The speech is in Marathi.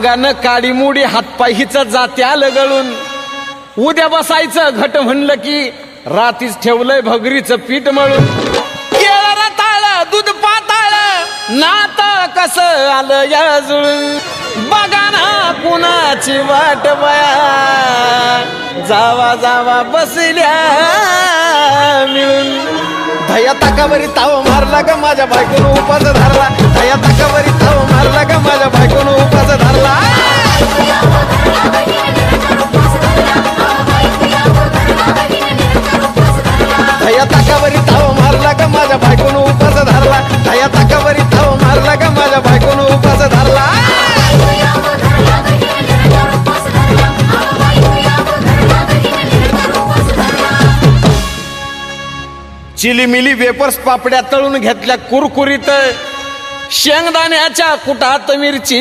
गाणं काडी मुडी हातपाय हिच जात्या लगळून उद्या बसायचं घट म्हणलं की रातीच ठेवलंय भगरीचं पीठ मळून केळ रताळ दूध पाताळ नात कसं आलं या जुळून बघा ना कुणाची वाट बया जावा जावा बसल्या मिळून धया ताकावरी ताव मारला ग माझ्या बायकोनं उपास धरला धया ताकावरी ताव मारला ग माझ्या बायकोनं उपास धरला धया ताकावरी ताव मारला ग माझ्या बायकोनं उपास धरला धया ताकावरी ताव मारला ग माझ्या बायकोनं उपास धरला चिलीमिली वेपर्स पापड्या तळून घेतल्या कुरकुरीत शेंगदाण्याच्या कुटात मिरची